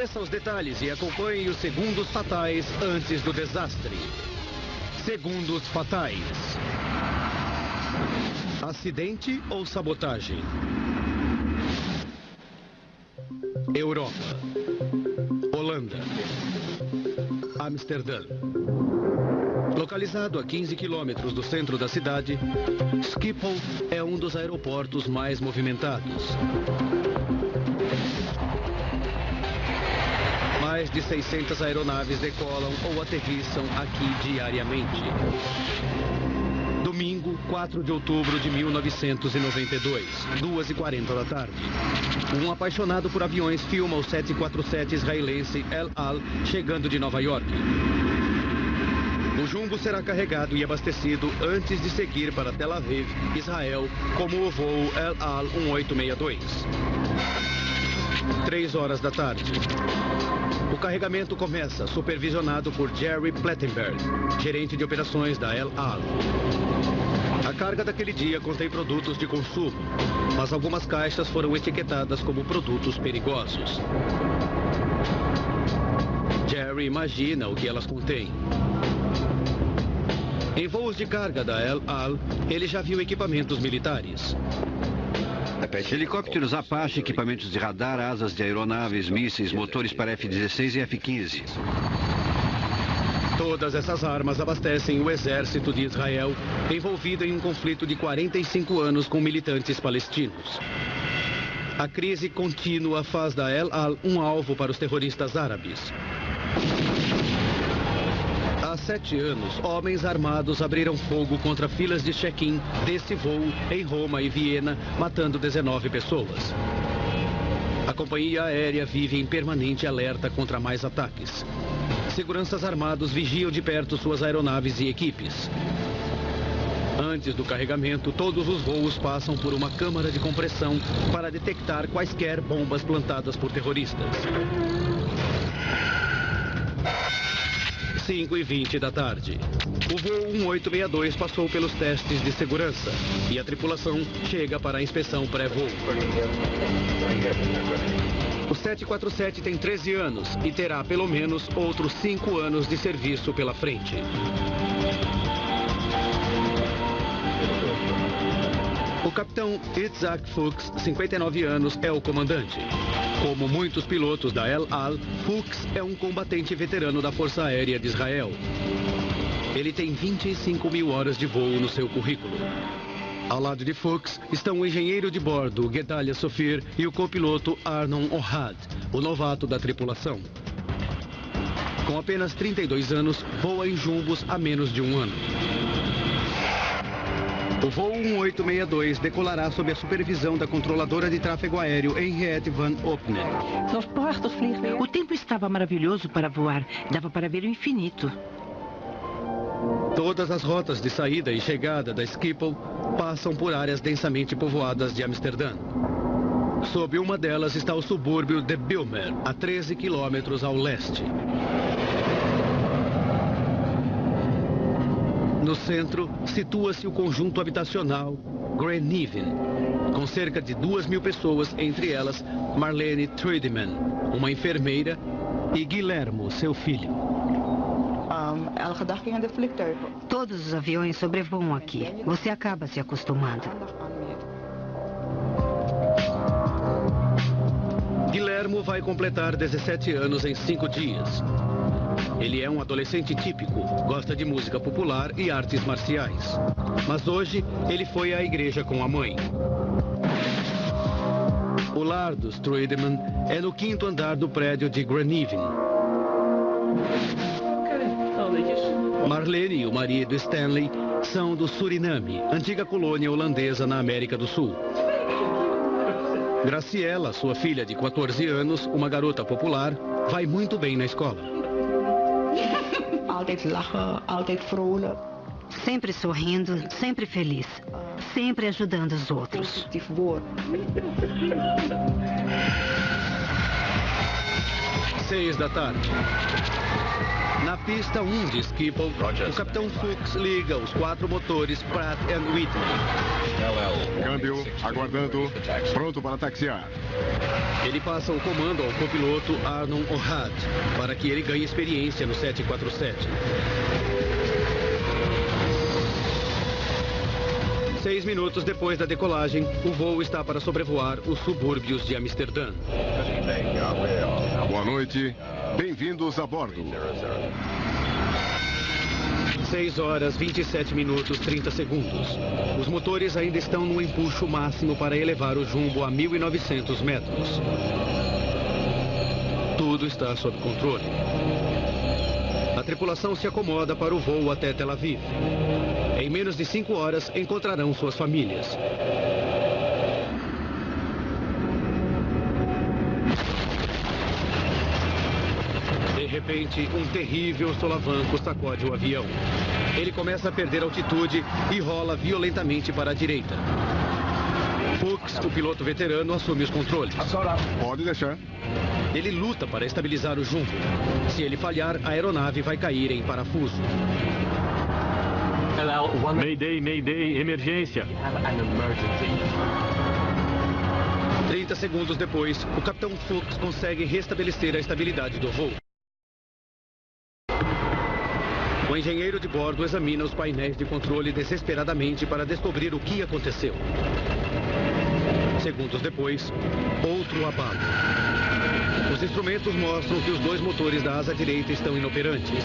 Esqueça os detalhes e acompanhe os segundos fatais antes do desastre. Segundos fatais. Acidente ou sabotagem? Europa. Holanda. Amsterdã. Localizado a 15 quilômetros do centro da cidade, Schiphol é um dos aeroportos mais movimentados. Mais de 600 aeronaves decolam ou aterrissam aqui diariamente. Domingo, 4 de outubro de 1992, 2h40 da tarde. Um apaixonado por aviões filma o 747 israelense El Al chegando de Nova York. O jumbo será carregado e abastecido antes de seguir para Tel Aviv, Israel, como o voo El Al 1862. 3 horas da tarde. O carregamento começa, supervisionado por Jerry Plettenberg, gerente de operações da El Al. A carga daquele dia contém produtos de consumo, mas algumas caixas foram etiquetadas como produtos perigosos. Jerry imagina o que elas contêm. Em voos de carga da El Al, ele já viu equipamentos militares. Helicópteros Apache, equipamentos de radar, asas de aeronaves, mísseis, motores para F-16 e F-15. Todas essas armas abastecem o exército de Israel, envolvido em um conflito de 45 anos com militantes palestinos. A crise contínua faz da El Al um alvo para os terroristas árabes. Há 7 anos, homens armados abriram fogo contra filas de check-in desse voo em Roma e Viena, matando 19 pessoas. A companhia aérea vive em permanente alerta contra mais ataques. Seguranças armados vigiam de perto suas aeronaves e equipes. Antes do carregamento, todos os voos passam por uma câmara de compressão para detectar quaisquer bombas plantadas por terroristas. 5h20 da tarde. O voo 1862 passou pelos testes de segurança e a tripulação chega para a inspeção pré-voo. O 747 tem 13 anos e terá pelo menos outros 5 anos de serviço pela frente. O capitão Itzhak Fuchs, 59 anos, é o comandante. Como muitos pilotos da El Al, Fuchs é um combatente veterano da Força Aérea de Israel. Ele tem 25 mil horas de voo no seu currículo. Ao lado de Fuchs estão o engenheiro de bordo, Gedalia Sofir, e o copiloto Arnon Ohad, o novato da tripulação. Com apenas 32 anos, voa em jumbos há menos de um ano. O voo 1862 decolará sob a supervisão da controladora de tráfego aéreo Henriette Van Opnen. O tempo estava maravilhoso para voar. Dava para ver o infinito. Todas as rotas de saída e chegada da Schiphol passam por áreas densamente povoadas de Amsterdã. Sob uma delas está o subúrbio de Bijlmer, a 13 quilômetros ao leste. No centro, situa-se o conjunto habitacional Greenhaven, com cerca de 2.000 pessoas, entre elas Marlene Tredeman, uma enfermeira, e Guilhermo, seu filho. Todos os aviões sobrevoam aqui. Você acaba se acostumando. Guilhermo vai completar 17 anos em 5 dias. Ele é um adolescente típico, gosta de música popular e artes marciais. Mas hoje, ele foi à igreja com a mãe. O lar dos Tredeman é no 5º andar do prédio de Greenhaven. Marlene e o marido Stanley são do Suriname, antiga colônia holandesa na América do Sul. Graciela, sua filha de 14 anos, uma garota popular, vai muito bem na escola. Sempre sorrindo, sempre feliz. Sempre ajudando os outros. 6 da tarde. Na pista 1 de Schiphol, o capitão Fuchs liga os 4 motores Pratt & Whitney. Câmbio, aguardando, pronto para taxiar. Ele passa o comando ao copiloto Arnon O'Had para que ele ganhe experiência no 747. 6 minutos depois da decolagem, o voo está para sobrevoar os subúrbios de Amsterdã. Boa noite, bem-vindos a bordo. 6 horas, 27 minutos, 30 segundos. Os motores ainda estão no empuxo máximo para elevar o jumbo a 1.900 metros. Tudo está sob controle. A tripulação se acomoda para o voo até Tel Aviv. Em menos de 5 horas, encontrarão suas famílias. De repente, um terrível solavanco sacode o avião. Ele começa a perder altitude e rola violentamente para a direita. Fuchs, o piloto veterano, assume os controles. Pode deixar. Ele luta para estabilizar o jumbo. Se ele falhar, a aeronave vai cair em parafuso. Mayday, Mayday, emergência. 30 segundos depois, o capitão Fuchs consegue restabelecer a estabilidade do voo. O engenheiro de bordo examina os painéis de controle desesperadamente para descobrir o que aconteceu. Segundos depois, outro abalo. Os instrumentos mostram que os 2 motores da asa direita estão inoperantes.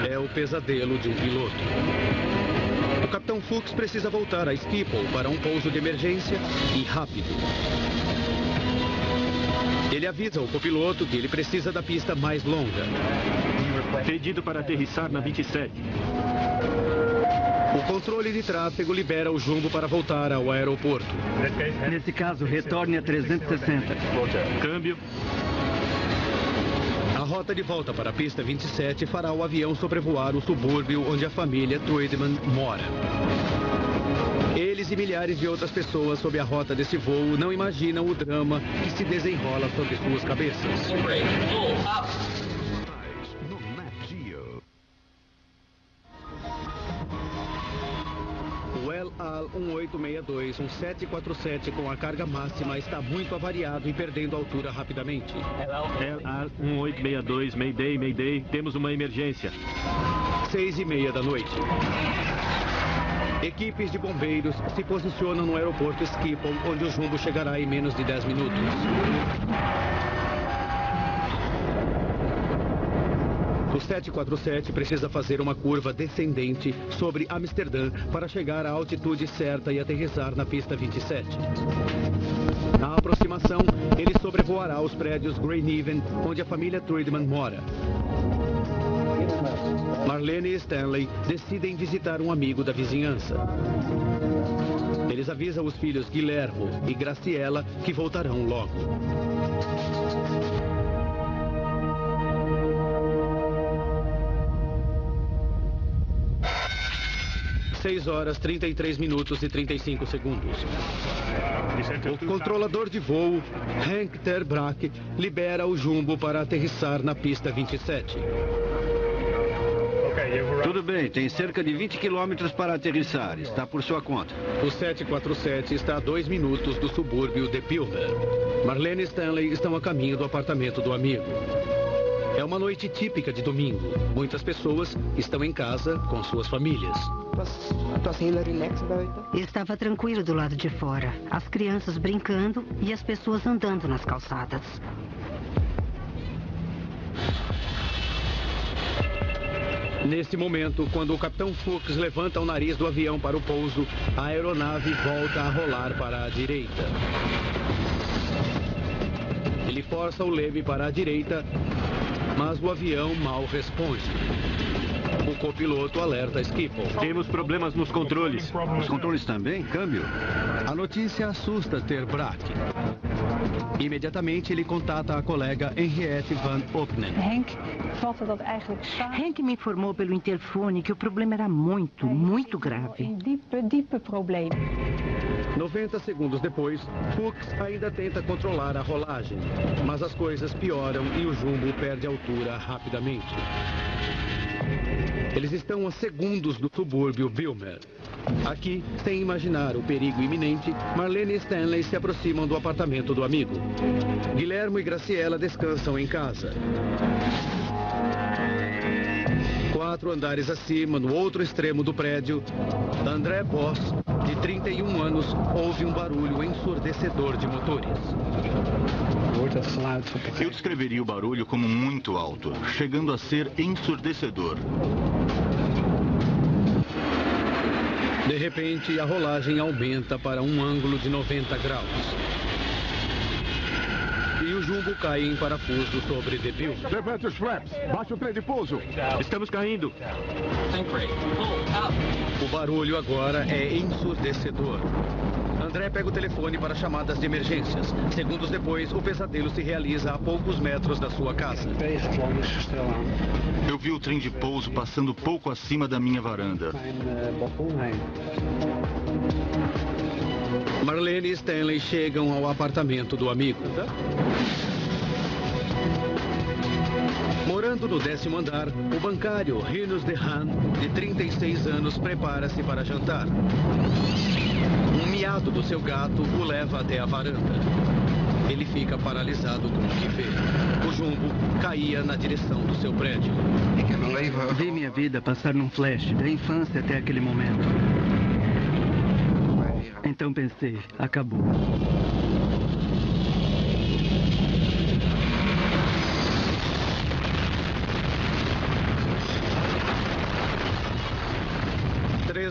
É o pesadelo de um piloto. O capitão Fuchs precisa voltar a Schiphol para um pouso de emergência e rápido. Ele avisa o copiloto que ele precisa da pista mais longa. Pedido para aterrissar na 27. O controle de tráfego libera o jumbo para voltar ao aeroporto. Nesse caso, retorne a 360. Câmbio. A rota de volta para a pista 27 fará o avião sobrevoar o subúrbio onde a família Trudeman mora. Eles e milhares de outras pessoas sob a rota desse voo não imaginam o drama que se desenrola sobre suas cabeças. O El Al 1862, um 747 com a carga máxima, está muito avariado e perdendo altura rapidamente. El Al 1862, Mayday, Mayday, temos uma emergência. 6:30 da noite. Equipes de bombeiros se posicionam no aeroporto Schiphol, onde o jumbo chegará em menos de 10 minutos. O 747 precisa fazer uma curva descendente sobre Amsterdã para chegar à altitude certa e aterrissar na pista 27. Na aproximação, ele sobrevoará os prédios Greyneven, onde a família Trudeman mora. Marlene e Stanley decidem visitar um amigo da vizinhança. Eles avisam os filhos Guillermo e Graciela que voltarão logo. Seis horas, 33 minutos e 35 segundos. O controlador de voo, Henk ter Braak, libera o jumbo para aterrissar na pista 27. Tudo bem, tem cerca de 20 quilômetros para aterrissar. Está por sua conta. O 747 está a 2 minutos do subúrbio de Pilber. Marlene e Stanley estão a caminho do apartamento do amigo. É uma noite típica de domingo. Muitas pessoas estão em casa com suas famílias. Estava tranquilo do lado de fora. As crianças brincando e as pessoas andando nas calçadas. Nesse momento, quando o capitão Fuchs levanta o nariz do avião para o pouso, a aeronave volta a rolar para a direita. Ele força o leme para a direita, mas o avião mal responde. O copiloto alerta Schiphol. Temos problemas nos controles. Os controles também? Câmbio. A notícia assusta ter Braak. Imediatamente ele contata a colega Henriette van Opnen. Henk me informou pelo interfone que o problema era muito grave. 90 segundos depois, Fuchs ainda tenta controlar a rolagem, mas as coisas pioram e o jumbo perde altura rapidamente. Eles estão a segundos do subúrbio Wilmer. Aqui, sem imaginar o perigo iminente, Marlene e Stanley se aproximam do apartamento do amigo. Guilherme e Graciela descansam em casa. 4 andares acima, no outro extremo do prédio, André Boss, de 31 anos, ouve um barulho ensurdecedor de motores. Eu descreveria o barulho como muito alto, chegando a ser ensurdecedor. De repente, a rolagem aumenta para um ângulo de 90 graus. E o jumbo cai em parafuso sobre The Bill. Levante os flaps. Baixe o trem de pouso. Estamos caindo. O barulho agora é ensurdecedor. André pega o telefone para chamadas de emergências. Segundos depois, o pesadelo se realiza a poucos metros da sua casa. Eu vi o trem de pouso passando pouco acima da minha varanda. Marlene e Stanley chegam ao apartamento do amigo. Morando no 10º andar, o bancário Rinus Dehan, de 36 anos, prepara-se para jantar. Um miado do seu gato o leva até a varanda. Ele fica paralisado com o que vê. O jumbo caía na direção do seu prédio. Vi minha vida passar num flash, da infância até aquele momento. Então pensei, acabou.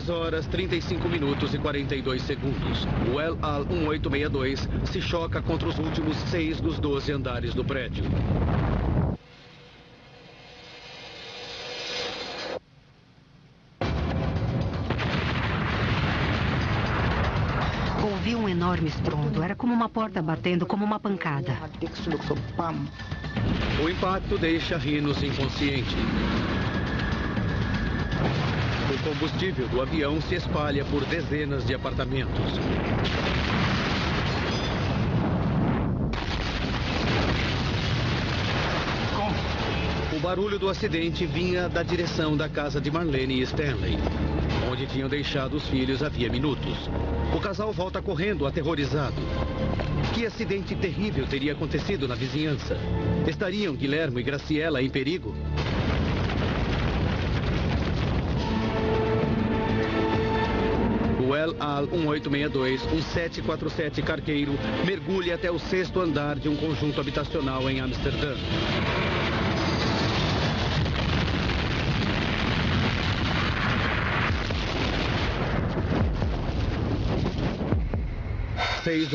Horas, 35 minutos e 42 segundos. O El Al 1862 se choca contra os últimos 6 dos 12 andares do prédio. Ouvi um enorme estrondo. Era como uma porta batendo, como uma pancada. O impacto deixa Rinus inconsciente. O combustível do avião se espalha por dezenas de apartamentos. O barulho do acidente vinha da direção da casa de Marlene e Stanley, onde tinham deixado os filhos havia minutos. O casal volta correndo, aterrorizado. Que acidente terrível teria acontecido na vizinhança? Estariam Guilherme e Graciela em perigo? O El Al 1862, um 747 cargueiro, mergulha até o 6º andar de um conjunto habitacional em Amsterdã.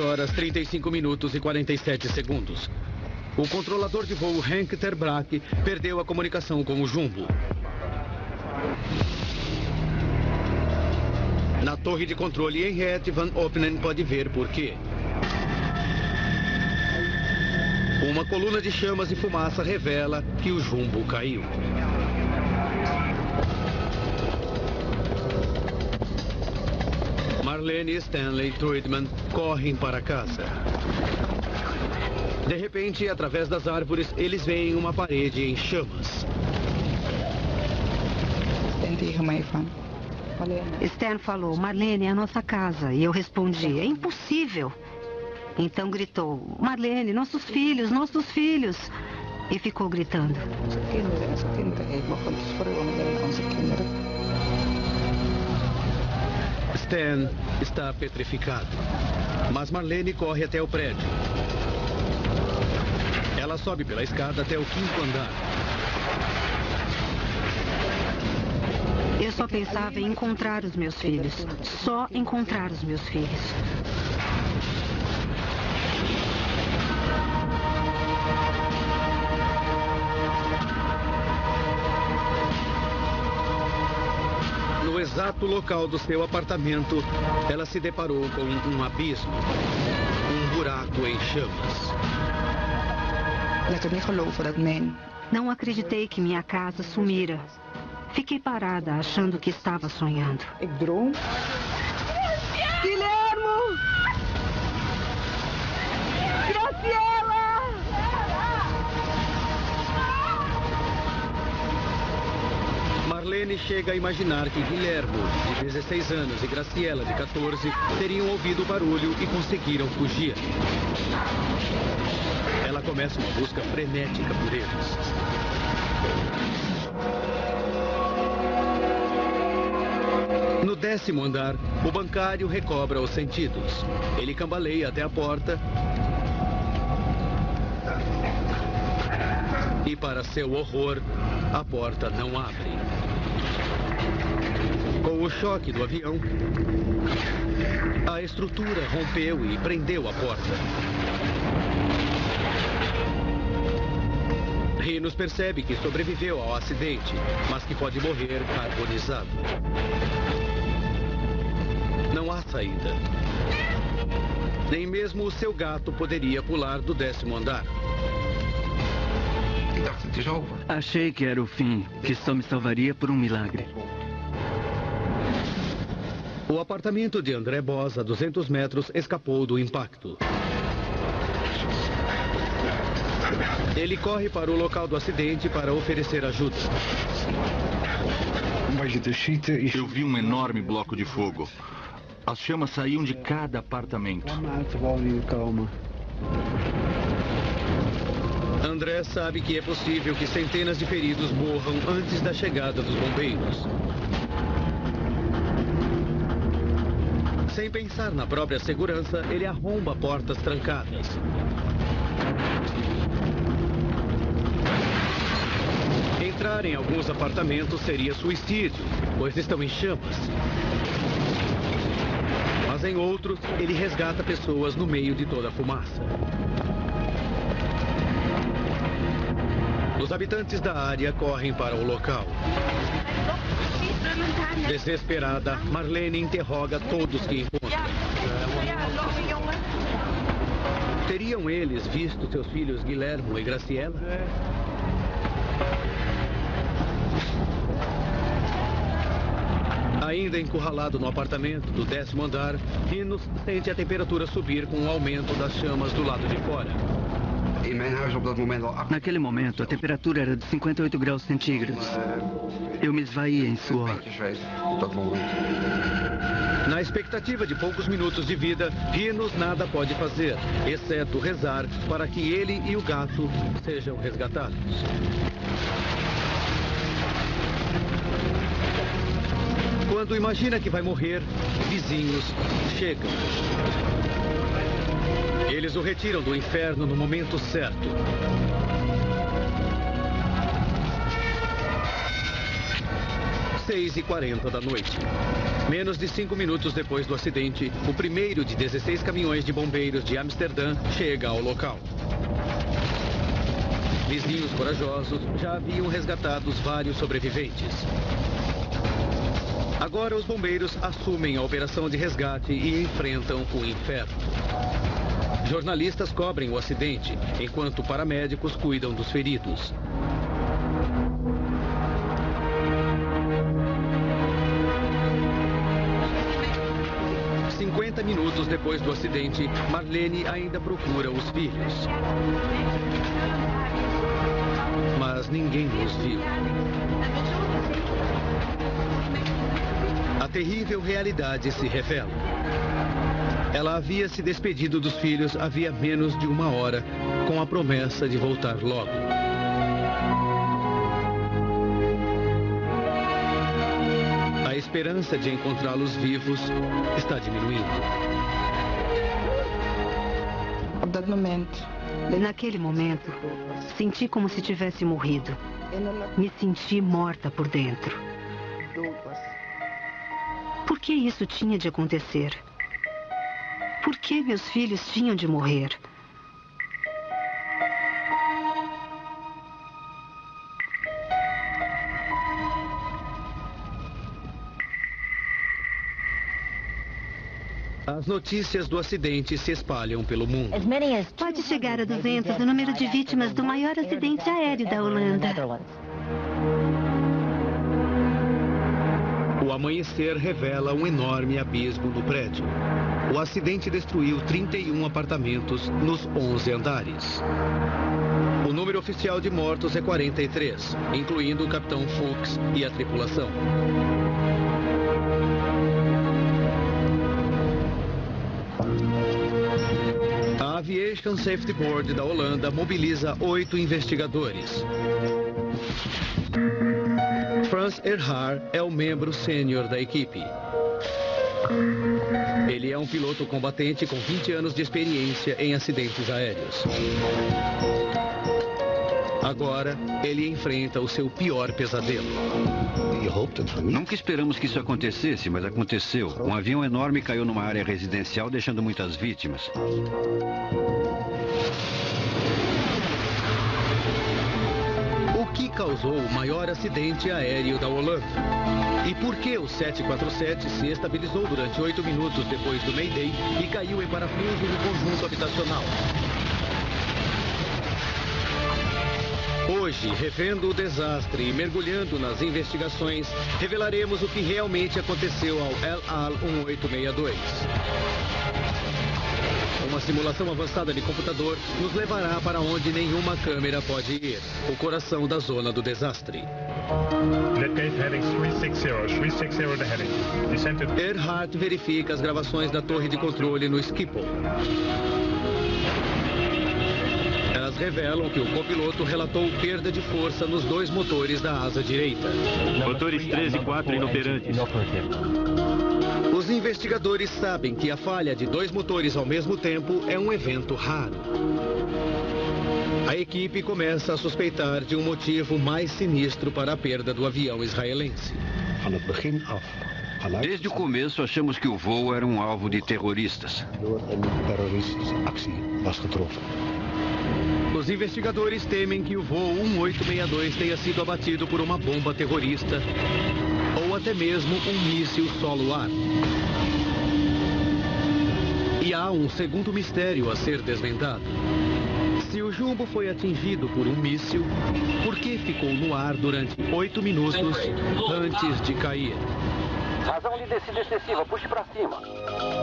Horas, 35 minutos e 47 segundos. O controlador de voo Henk ter Braak perdeu a comunicação com o jumbo. Na torre de controle, Henriette Van Openen pode ver por quê. Uma coluna de chamas e fumaça revela que o jumbo caiu. Marlene e Stanley Truidman correm para casa. De repente, através das árvores, eles veem uma parede em chamas. Stan falou, Marlene, é a nossa casa. E eu respondi, é impossível. Então gritou, Marlene, nossos filhos, nossos filhos. E ficou gritando. Stan está petrificado. Mas Marlene corre até o prédio. Ela sobe pela escada até o 5º andar. Eu só pensava em encontrar os meus filhos. Só encontrar os meus filhos. No exato local do seu apartamento, ela se deparou com um abismo. Um buraco em chamas. Não acreditei que minha casa sumira. Fiquei parada, achando que estava sonhando. Guilhermo! Graciela! Marlene chega a imaginar que Guilhermo, de 16 anos, e Graciela, de 14, teriam ouvido o barulho e conseguiram fugir. Ela começa uma busca frenética por eles. No 10º andar, o bancário recobra os sentidos. Ele cambaleia até a porta e, para seu horror, a porta não abre. Com o choque do avião, a estrutura rompeu e prendeu a porta. Rinos percebe que sobreviveu ao acidente, mas que pode morrer carbonizado. Não há saída. Nem mesmo o seu gato poderia pular do 10º andar. Achei que era o fim, que só me salvaria por um milagre. O apartamento de André Boss, a 200 metros, escapou do impacto. Ele corre para o local do acidente para oferecer ajuda. Eu vi um enorme bloco de fogo. As chamas saíam de cada apartamento. André sabe que é possível que centenas de feridos morram antes da chegada dos bombeiros. Sem pensar na própria segurança, ele arromba portas trancadas. Entrar em alguns apartamentos seria suicídio, pois estão em chamas. Mas em outros, ele resgata pessoas no meio de toda a fumaça. Os habitantes da área correm para o local. Desesperada, Marlene interroga todos que encontra. Teriam eles visto seus filhos Guilhermo e Graciela? Ainda encurralado no apartamento do 10º andar, Rinos sente a temperatura subir com o aumento das chamas do lado de fora. Naquele momento, a temperatura era de 58 graus centígrados. Eu me esvaía em suor. Na expectativa de poucos minutos de vida, Rinos nada pode fazer, exceto rezar para que ele e o gato sejam resgatados. Quando imagina que vai morrer, vizinhos chegam. Eles o retiram do inferno no momento certo. Às 6h40 da noite. Menos de 5 minutos depois do acidente, o primeiro de 16 caminhões de bombeiros de Amsterdã chega ao local. Vizinhos corajosos já haviam resgatado vários sobreviventes. Agora os bombeiros assumem a operação de resgate e enfrentam o inferno. Jornalistas cobrem o acidente, enquanto paramédicos cuidam dos feridos. "50 minutos depois do acidente, Marlene ainda procura os filhos. Mas ninguém os viu. A terrível realidade se revela. Ela havia se despedido dos filhos havia menos de 1 hora, com a promessa de voltar logo. A esperança de encontrá-los vivos está diminuindo. Naquele momento, senti como se tivesse morrido. Me senti morta por dentro. Por que isso tinha de acontecer? Por que meus filhos tinham de morrer? As notícias do acidente se espalham pelo mundo. Pode chegar a 200 o número de vítimas do maior acidente aéreo da Holanda. O amanhecer revela um enorme abismo no prédio. O acidente destruiu 31 apartamentos nos 11 andares. O número oficial de mortos é 43, incluindo o capitão Fuchs e a tripulação. A Aviation Safety Board da Holanda mobiliza 8 investigadores. Frans Ehrhart é o membro sênior da equipe. Ele é um piloto combatente com 20 anos de experiência em acidentes aéreos. Agora, ele enfrenta o seu pior pesadelo. Nunca esperamos que isso acontecesse, mas aconteceu. Um avião enorme caiu numa área residencial, deixando muitas vítimas. O que causou o maior acidente aéreo da Holanda? E por que o 747 se estabilizou durante 8 minutos depois do Mayday e caiu em parafuso no conjunto habitacional? Hoje, revendo o desastre e mergulhando nas investigações, revelaremos o que realmente aconteceu ao El Al 1862. Uma simulação avançada de computador nos levará para onde nenhuma câmera pode ir, o coração da zona do desastre. Ehrhart verifica as gravações da torre de controle no Schiphol. Elas revelam que o copiloto relatou perda de força nos 2 motores da asa direita. Motores 3 e 4 inoperantes. Os investigadores sabem que a falha de 2 motores ao mesmo tempo é um evento raro. A equipe começa a suspeitar de um motivo mais sinistro para a perda do avião israelense. Desde o começo, achamos que o voo era um alvo de terroristas. Os investigadores temem que o voo 1862 tenha sido abatido por uma bomba terrorista ou até mesmo um míssil solo-ar. E há um segundo mistério a ser desvendado. Se o jumbo foi atingido por um míssil, por que ficou no ar durante 8 minutos antes de cair? Razão de descida excessiva, puxe para cima.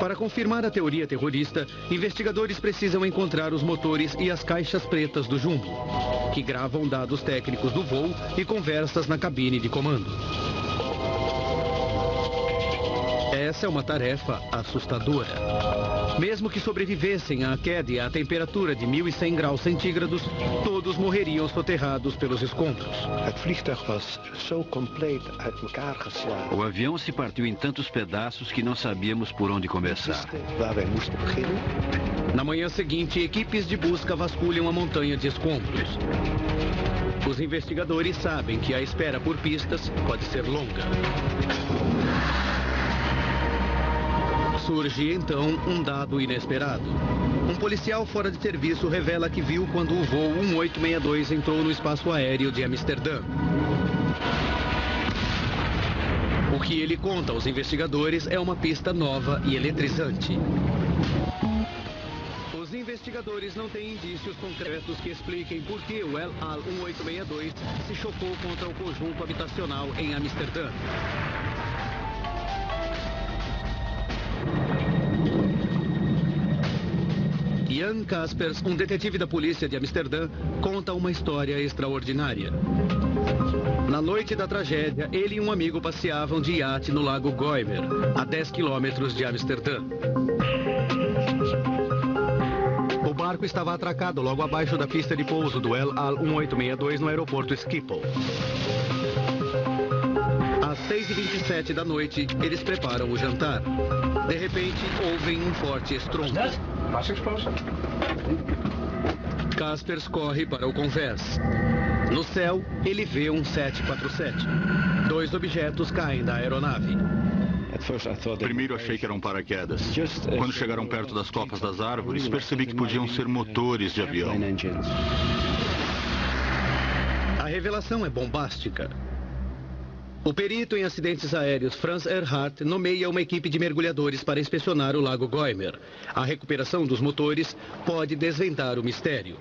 Para confirmar a teoria terrorista, investigadores precisam encontrar os motores e as caixas pretas do jumbo, que gravam dados técnicos do voo e conversas na cabine de comando. Essa é uma tarefa assustadora. Mesmo que sobrevivessem à queda e à temperatura de 1.100 graus centígrados, todos morreriam soterrados pelos escombros. O avião se partiu em tantos pedaços que não sabíamos por onde começar. Na manhã seguinte, equipes de busca vasculham a montanha de escombros. Os investigadores sabem que a espera por pistas pode ser longa. Surge, então, um dado inesperado. Um policial fora de serviço revela que viu quando o voo 1862 entrou no espaço aéreo de Amsterdã. O que ele conta aos investigadores é uma pista nova e eletrizante. Os investigadores não têm indícios concretos que expliquem por que o El Al 1862 se chocou contra o conjunto habitacional em Amsterdã. Jan Kaspers, um detetive da polícia de Amsterdã, conta uma história extraordinária. Na noite da tragédia, ele e um amigo passeavam de iate no lago Goimer, a 10 quilômetros de Amsterdã. O barco estava atracado logo abaixo da pista de pouso do El Al 1862 no aeroporto Schiphol. Às 6h27 da noite, eles preparam o jantar. De repente, ouvem um forte estrondo. Kaspers corre para o convés. No céu, ele vê um 747. 2 objetos caem da aeronave. Primeiro achei que eram paraquedas. Quando chegaram perto das copas das árvores, percebi que podiam ser motores de avião. A revelação é bombástica. O perito em acidentes aéreos Frans Ehrhart nomeia uma equipe de mergulhadores para inspecionar o lago Goimer. A recuperação dos motores pode desvendar o mistério.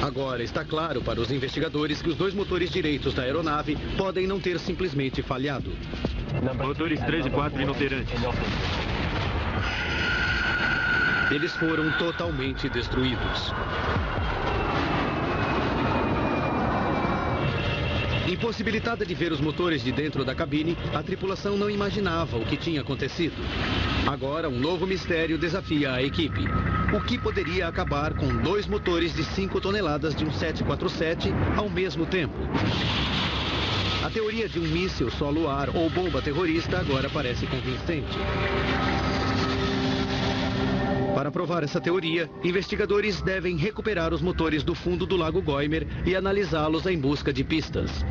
Agora está claro para os investigadores que os 2 motores direitos da aeronave podem não ter simplesmente falhado. Motores 3 e 4 inoperantes. Eles foram totalmente destruídos. Impossibilitada de ver os motores de dentro da cabine, a tripulação não imaginava o que tinha acontecido. Agora, um novo mistério desafia a equipe. O que poderia acabar com 2 motores de 5 toneladas de um 747 ao mesmo tempo? A teoria de um míssil solo-ar ou bomba terrorista agora parece convincente. Para provar essa teoria, investigadores devem recuperar os motores do fundo do Lago Goymer e analisá-los em busca de pistas.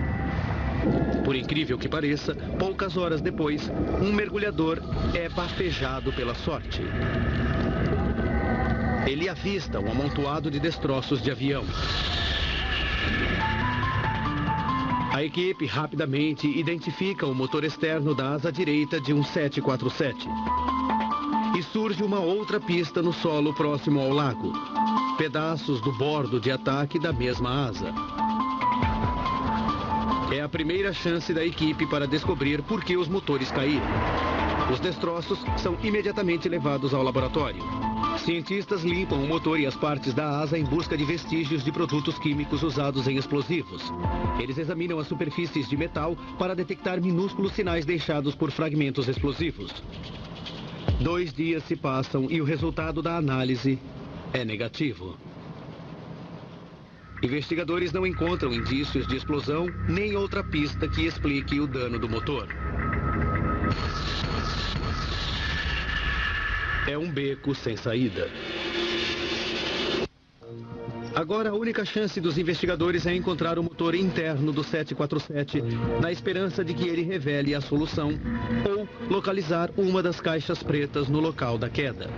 Por incrível que pareça, poucas horas depois, um mergulhador é bafejado pela sorte. Ele avista um amontoado de destroços de avião. A equipe rapidamente identifica o motor externo da asa direita de um 747. E surge uma outra pista no solo próximo ao lago. Pedaços do bordo de ataque da mesma asa. É a primeira chance da equipe para descobrir por que os motores caíram. Os destroços são imediatamente levados ao laboratório. Cientistas limpam o motor e as partes da asa em busca de vestígios de produtos químicos usados em explosivos. Eles examinam as superfícies de metal para detectar minúsculos sinais deixados por fragmentos explosivos. 2 dias se passam e o resultado da análise é negativo. Investigadores não encontram indícios de explosão nem outra pista que explique o dano do motor. É um beco sem saída. Agora, a única chance dos investigadores é encontrar o motor interno do 747, na esperança de que ele revele a solução, ou localizar uma das caixas pretas no local da queda.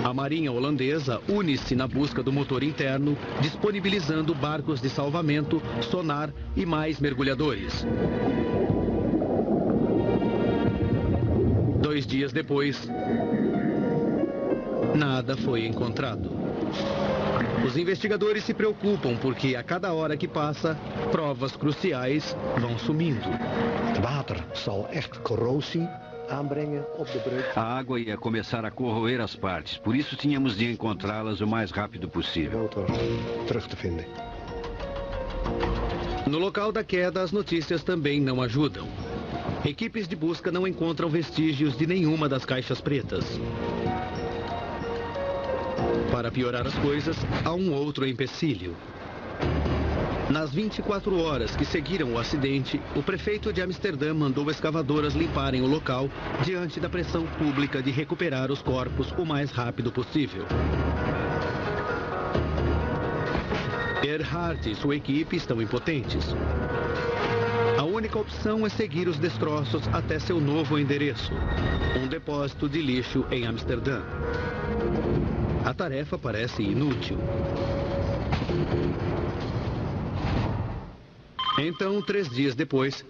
A Marinha holandesa une-se na busca do motor interno, disponibilizando barcos de salvamento, sonar e mais mergulhadores. 2 dias depois, nada foi encontrado. Os investigadores se preocupam porque a cada hora que passa, provas cruciais vão sumindo. Water zal echt corrosie aanbrengen op de breuk. A água ia começar a corroer as partes, por isso tínhamos de encontrá-las o mais rápido possível. Terug te vinden. No local da queda, as notícias também não ajudam. Equipes de busca não encontram vestígios de nenhuma das caixas pretas. Para piorar as coisas, há um outro empecilho. Nas 24 horas que seguiram o acidente, o prefeito de Amsterdã mandou escavadoras limparem o local diante da pressão pública de recuperar os corpos o mais rápido possível. Earhart e sua equipe estão impotentes. A única opção é seguir os destroços até seu novo endereço, um depósito de lixo em Amsterdã. A tarefa parece inútil. Então, 3 dias depois,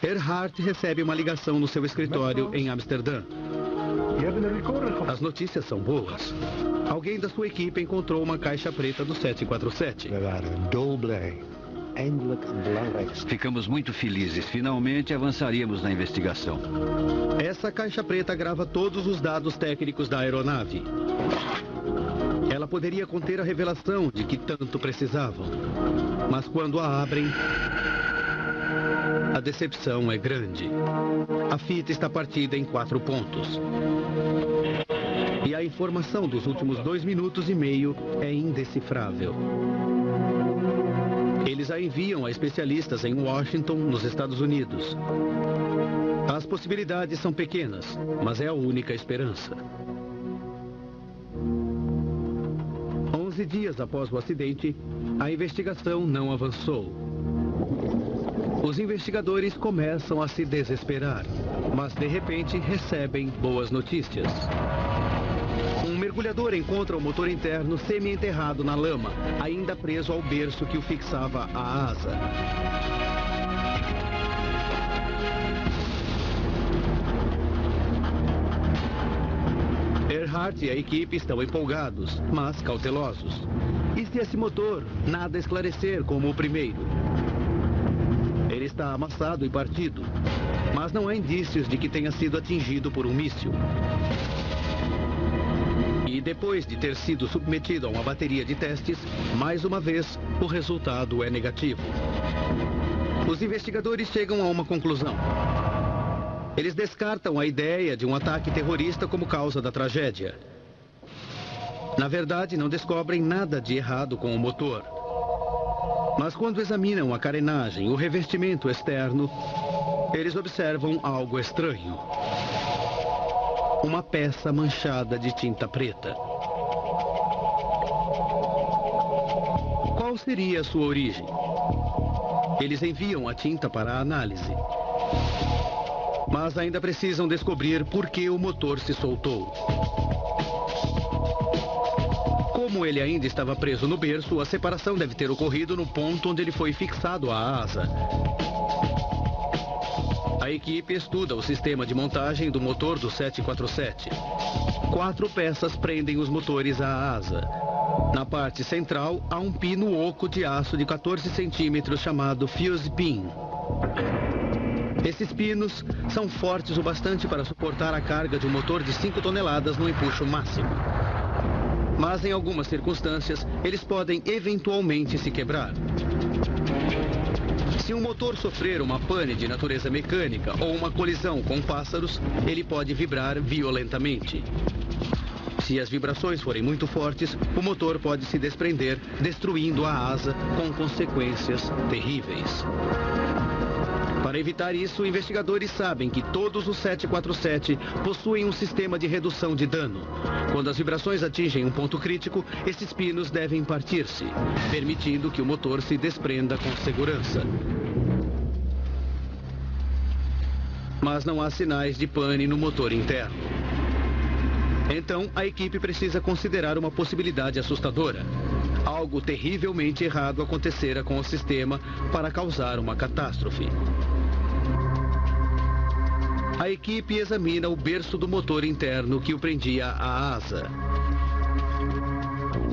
Earhart recebe uma ligação no seu escritório em Amsterdã. As notícias são boas. Alguém da sua equipe encontrou uma caixa preta do 747. Ficamos muito felizes. Finalmente avançaríamos na investigação. Essa caixa preta grava todos os dados técnicos da aeronave. Ela poderia conter a revelação de que tanto precisavam. Mas quando a abrem, a decepção é grande. A fita está partida em 4 pontos. E a informação dos últimos 2 minutos e meio é indecifrável. Eles a enviam a especialistas em Washington, nos Estados Unidos. As possibilidades são pequenas, mas é a única esperança. 11 dias após o acidente, a investigação não avançou. Os investigadores começam a se desesperar, mas de repente recebem boas notícias. Um mergulhador encontra o motor interno semi-enterrado na lama, ainda preso ao berço que o fixava à asa. Earhart e a equipe estão empolgados, mas cautelosos. E se esse motor nada esclarecer como o primeiro? Ele está amassado e partido, mas não há indícios de que tenha sido atingido por um míssil. E E depois de ter sido submetido a uma bateria de testes, mais uma vez, o resultado é negativo. Os investigadores chegam a uma conclusão. Eles descartam a ideia de um ataque terrorista como causa da tragédia. Na verdade, não descobrem nada de errado com o motor. Mas quando examinam a carenagem, o revestimento externo, eles observam algo estranho. Uma peça manchada de tinta preta. Qual seria a sua origem? Eles enviam a tinta para a análise. Mas ainda precisam descobrir por que o motor se soltou. Como ele ainda estava preso no berço, a separação deve ter ocorrido no ponto onde ele foi fixado à asa. A equipe estuda o sistema de montagem do motor do 747. 4 peças prendem os motores à asa. Na parte central, há um pino oco de aço de 14 centímetros chamado fuse pin. Esses pinos são fortes o bastante para suportar a carga de um motor de 5 toneladas no empuxo máximo. Mas em algumas circunstâncias, eles podem eventualmente se quebrar. Se um motor sofrer uma pane de natureza mecânica ou uma colisão com pássaros, ele pode vibrar violentamente. Se as vibrações forem muito fortes, o motor pode se desprender, destruindo a asa com consequências terríveis. Para evitar isso, investigadores sabem que todos os 747 possuem um sistema de redução de dano. Quando as vibrações atingem um ponto crítico, esses pinos devem partir-se, permitindo que o motor se desprenda com segurança. Mas não há sinais de pane no motor interno. Então, a equipe precisa considerar uma possibilidade assustadora. Algo terrivelmente errado acontecera com o sistema para causar uma catástrofe. A equipe examina o berço do motor interno que o prendia à asa.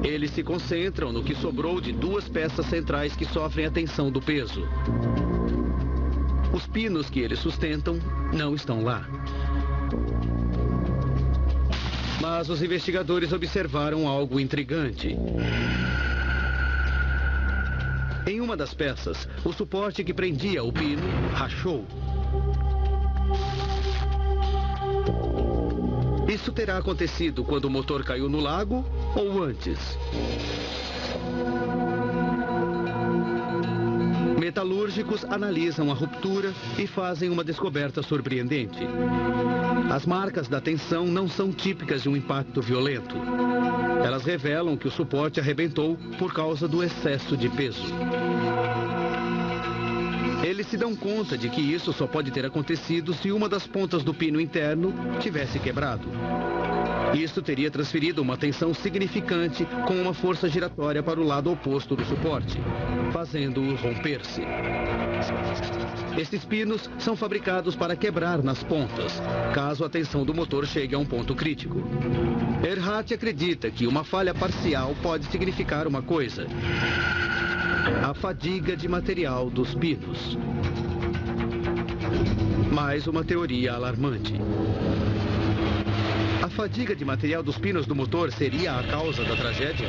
Eles se concentram no que sobrou de 2 peças centrais que sofrem a tensão do peso. Os pinos que eles sustentam não estão lá. Mas os investigadores observaram algo intrigante. Em uma das peças, o suporte que prendia o pino rachou. Isso terá acontecido quando o motor caiu no lago ou antes? Metalúrgicos analisam a ruptura e fazem uma descoberta surpreendente. As marcas da tensão não são típicas de um impacto violento. Elas revelam que o suporte arrebentou por causa do excesso de peso. Eles se dão conta de que isso só pode ter acontecido se uma das pontas do pino interno tivesse quebrado. Isso teria transferido uma tensão significante com uma força giratória para o lado oposto do suporte, fazendo-o romper-se. Esses pinos são fabricados para quebrar nas pontas, caso a tensão do motor chegue a um ponto crítico. Earhart acredita que uma falha parcial pode significar uma coisa: a fadiga de material dos pinos. Mais uma teoria alarmante. A fadiga de material dos pinos do motor seria a causa da tragédia?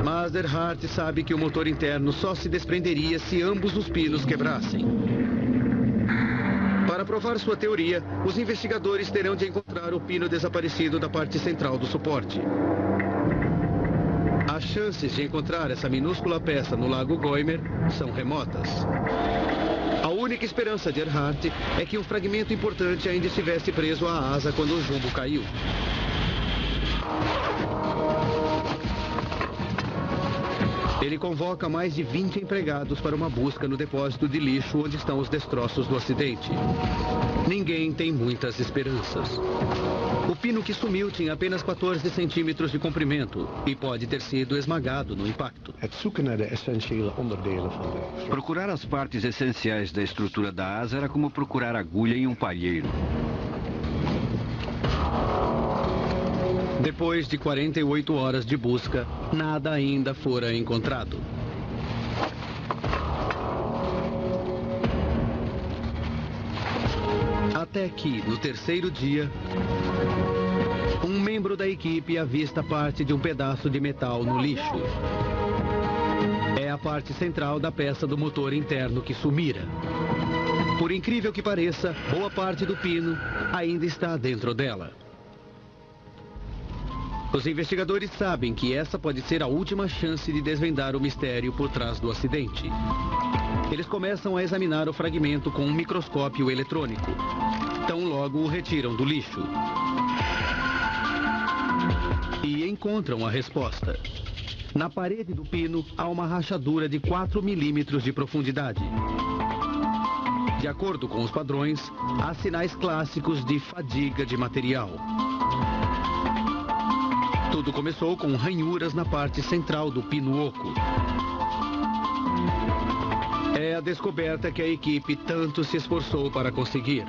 Mas Earhart sabe que o motor interno só se desprenderia se ambos os pinos quebrassem. Para provar sua teoria, os investigadores terão de encontrar o pino desaparecido da parte central do suporte. As chances de encontrar essa minúscula peça no lago Goymer são remotas. A única esperança de Earhart é que um fragmento importante ainda estivesse preso à asa quando o jumbo caiu. Ele convoca mais de 20 empregados para uma busca no depósito de lixo onde estão os destroços do acidente. Ninguém tem muitas esperanças. O pino que sumiu tinha apenas 14 centímetros de comprimento e pode ter sido esmagado no impacto. Procurar as partes essenciais da estrutura da asa era como procurar agulha em um palheiro. Depois de 48 horas de busca, nada ainda fora encontrado. A Até que, no terceiro dia, um membro da equipe avista parte de um pedaço de metal no lixo. É a parte central da peça do motor interno que sumira. Por incrível que pareça, boa parte do pino ainda está dentro dela. Os investigadores sabem que essa pode ser a última chance de desvendar o mistério por trás do acidente. Eles começam a examinar o fragmento com um microscópio eletrônico. Tão logo o retiram do lixo. E encontram a resposta. Na parede do pino há uma rachadura de 4 milímetros de profundidade. De acordo com os padrões, há sinais clássicos de fadiga de material. Tudo começou com ranhuras na parte central do pino oco. É a descoberta que a equipe tanto se esforçou para conseguir.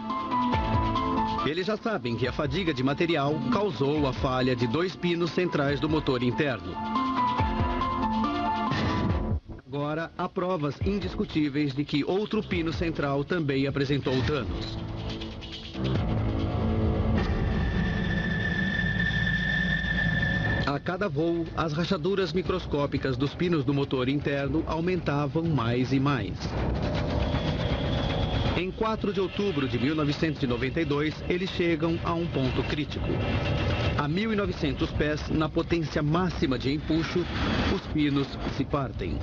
Eles já sabem que a fadiga de material causou a falha de 2 pinos centrais do motor interno. Agora, há provas indiscutíveis de que outro pino central também apresentou danos. A cada voo, as rachaduras microscópicas dos pinos do motor interno aumentavam mais e mais. Em 4 de outubro de 1992, eles chegam a um ponto crítico. A 1.900 pés, na potência máxima de empuxo, os pinos se partem.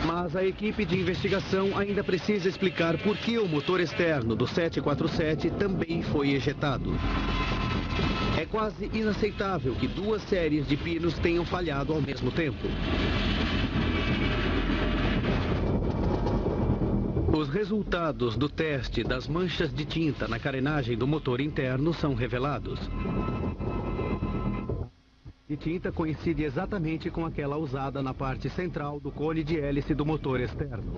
Mas a equipe de investigação ainda precisa explicar por que o motor externo do 747 também foi ejetado. É quase inaceitável que 2 séries de pinos tenham falhado ao mesmo tempo. Os resultados do teste das manchas de tinta na carenagem do motor interno são revelados. De tinta coincide exatamente com aquela usada na parte central do cone de hélice do motor externo.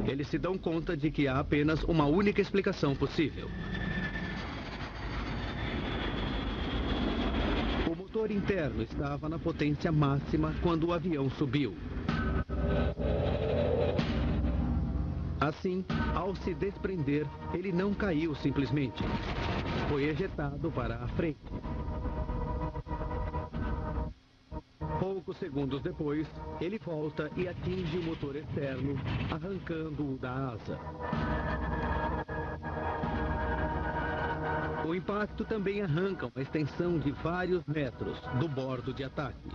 Eles se dão conta de que há apenas uma única explicação possível. O motor interno estava na potência máxima quando o avião subiu. Assim, ao se desprender, ele não caiu simplesmente. Foi ejetado para a frente. Poucos segundos depois, ele volta e atinge o motor externo, arrancando-o da asa. O impacto também arranca uma extensão de vários metros do bordo de ataque.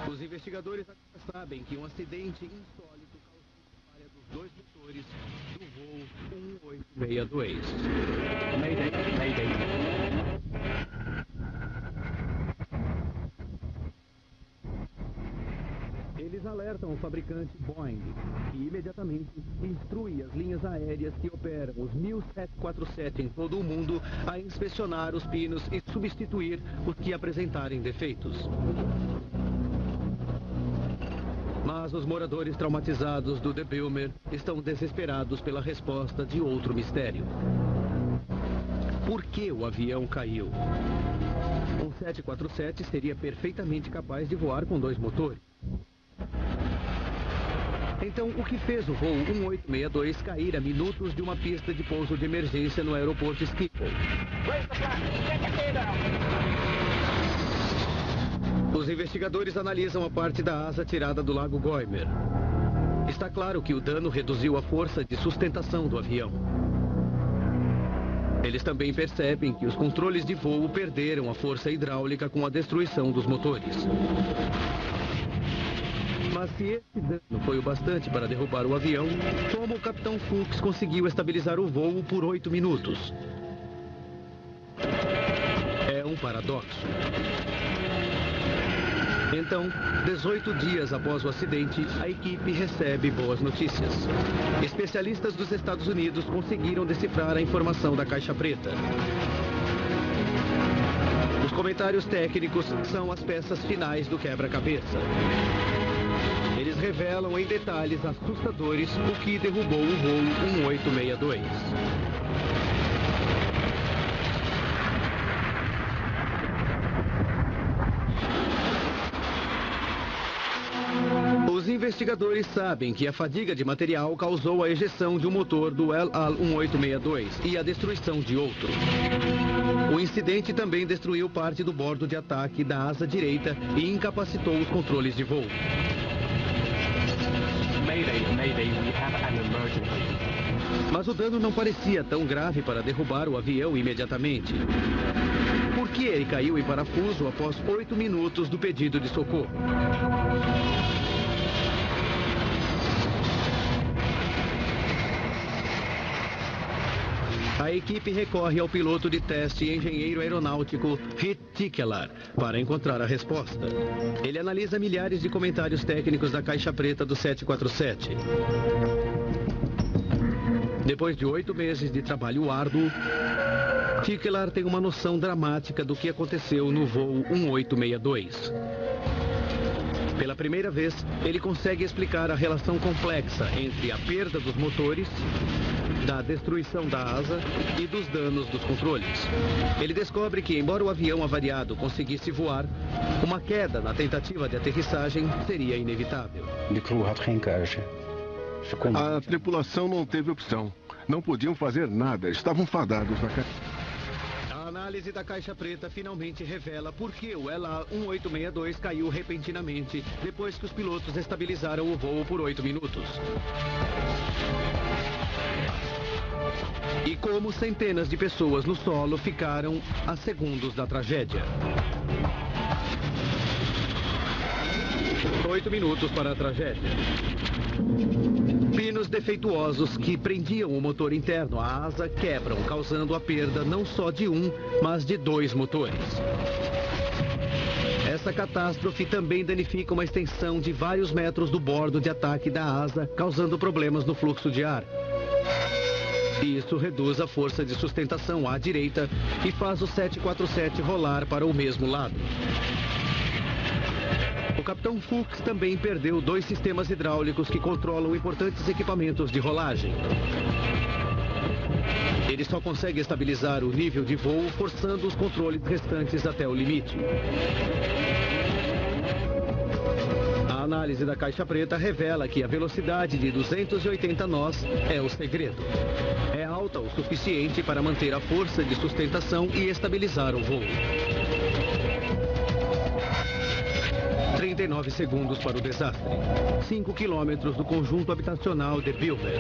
Os investigadores agora sabem que um acidente insólito causou a falha dos 2 motores do voo 1862. Mayday, Mayday. Eles alertam o fabricante Boeing, que imediatamente instrui as linhas aéreas que operam os 1747 em todo o mundo a inspecionar os pinos e substituir os que apresentarem defeitos. Mas os moradores traumatizados do De Bijlmer estão desesperados pela resposta de outro mistério. Por que o avião caiu? Um 747 seria perfeitamente capaz de voar com 2 motores. Então, o que fez o voo 1862 cair a minutos de uma pista de pouso de emergência no aeroporto Schiphol? Os investigadores analisam a parte da asa tirada do lago Goymer. Está claro que o dano reduziu a força de sustentação do avião. Eles também percebem que os controles de voo perderam a força hidráulica com a destruição dos motores. Mas se esse dano foi o bastante para derrubar o avião, como o capitão Fuchs conseguiu estabilizar o voo por 8 minutos? É um paradoxo. Então, 18 dias após o acidente, a equipe recebe boas notícias. Especialistas dos Estados Unidos conseguiram decifrar a informação da caixa preta. Os comentários técnicos são as peças finais do quebra-cabeça. Eles revelam em detalhes assustadores o que derrubou o voo 1862. investigadores sabem que a fadiga de material causou a ejeção de um motor do El Al 1862 e a destruição de outro. O incidente também destruiu parte do bordo de ataque da asa direita e incapacitou os controles de voo. Mas o dano não parecia tão grave para derrubar o avião imediatamente. Por que ele caiu em parafuso após 8 minutos do pedido de socorro? A equipe recorre ao piloto de teste e engenheiro aeronáutico Rit Tikelar para encontrar a resposta. Ele analisa milhares de comentários técnicos da caixa preta do 747. Depois de 8 meses de trabalho árduo, Tikelar tem uma noção dramática do que aconteceu no voo 1862. Pela primeira vez, ele consegue explicar a relação complexa entre a perda dos motores, da destruição da asa e dos danos dos controles. Ele descobre que, embora o avião avariado conseguisse voar, uma queda na tentativa de aterrissagem seria inevitável. A tripulação não teve opção. Não podiam fazer nada. Estavam fadados na caixa. A análise da caixa preta finalmente revela por que o El Al 1862 caiu repentinamente depois que os pilotos estabilizaram o voo por 8 minutos. E como centenas de pessoas no solo ficaram a segundos da tragédia. 8 minutos para a tragédia. Pinos defeituosos que prendiam o motor interno à asa quebram, causando a perda não só de um, mas de 2 motores. Essa catástrofe também danifica uma extensão de vários metros do bordo de ataque da asa, causando problemas no fluxo de ar. Isso reduz a força de sustentação à direita e faz o 747 rolar para o mesmo lado. O capitão Fuchs também perdeu 2 sistemas hidráulicos que controlam importantes equipamentos de rolagem. Ele só consegue estabilizar o nível de voo forçando os controles restantes até o limite. A análise da caixa preta revela que a velocidade de 280 nós é o segredo. É alta o suficiente para manter a força de sustentação e estabilizar o voo. 39 segundos para o desastre. 5 quilômetros do conjunto habitacional de Bilber.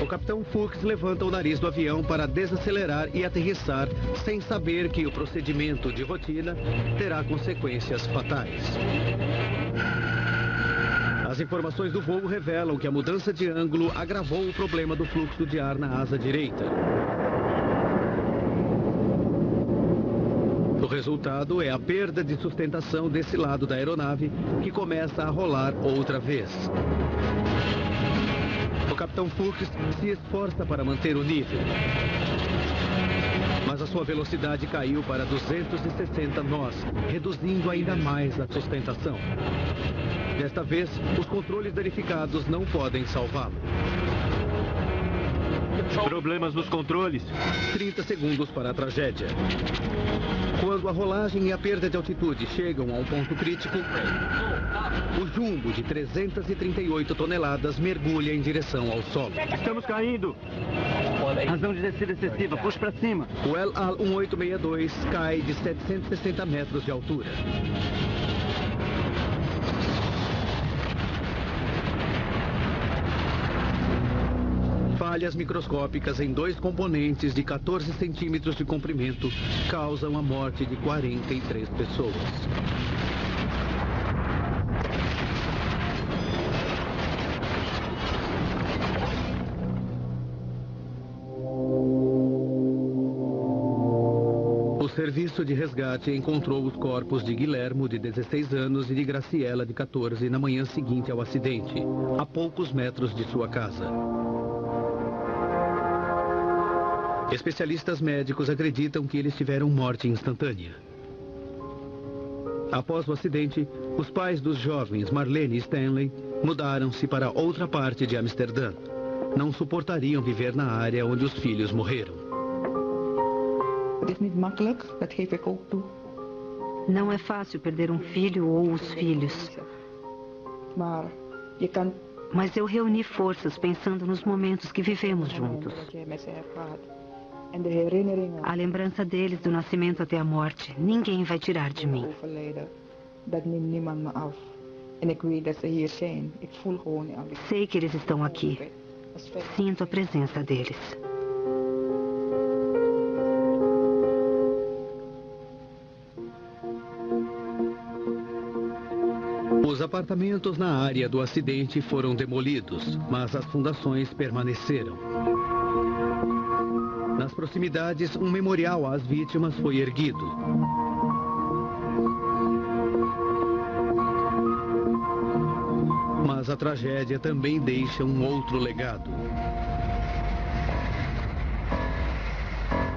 O capitão Fuchs levanta o nariz do avião para desacelerar e aterrissar, sem saber que o procedimento de rotina terá consequências fatais. As informações do voo revelam que a mudança de ângulo agravou o problema do fluxo de ar na asa direita. O resultado é a perda de sustentação desse lado da aeronave, que começa a rolar outra vez. O capitão Fuchs se esforça para manter o nível, mas a sua velocidade caiu para 260 nós, reduzindo ainda mais a sustentação. Desta vez, os controles danificados não podem salvá-lo. Problemas nos controles. 30 segundos para a tragédia. Quando a rolagem e a perda de altitude chegam a um ponto crítico, o jumbo de 338 toneladas mergulha em direção ao solo. Estamos caindo. Razão de descida excessiva, puxa para cima. O El Al 1862 cai de 760 metros de altura. Falhas microscópicas em 2 componentes de 14 centímetros de comprimento causam a morte de 43 pessoas. O serviço de resgate encontrou os corpos de Guilhermo, de 16 anos, e de Graciela, de 14, na manhã seguinte ao acidente, a poucos metros de sua casa. Especialistas médicos acreditam que eles tiveram morte instantânea. Após o acidente, os pais dos jovens Marlene e Stanley mudaram-se para outra parte de Amsterdã. Não suportariam viver na área onde os filhos morreram. Não é fácil perder um filho ou os filhos. Mas eu reuni forças pensando nos momentos que vivemos juntos. A lembrança deles do nascimento até a morte, ninguém vai tirar de mim. Sei que eles estão aqui. Sinto a presença deles. Os apartamentos na área do acidente foram demolidos, mas as fundações permaneceram. Nas proximidades, um memorial às vítimas foi erguido. Mas a tragédia também deixa um outro legado.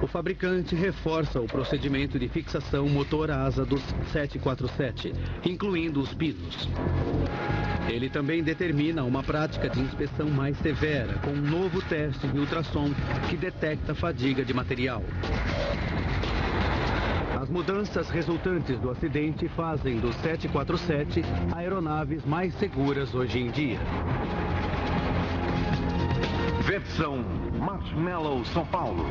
O fabricante reforça o procedimento de fixação motor-asa dos 747, incluindo os pinos. Ele também determina uma prática de inspeção mais severa, com um novo teste de ultrassom que detecta fadiga de material. As mudanças resultantes do acidente fazem dos 747 aeronaves mais seguras hoje em dia. Versão Marshmallow São Paulo.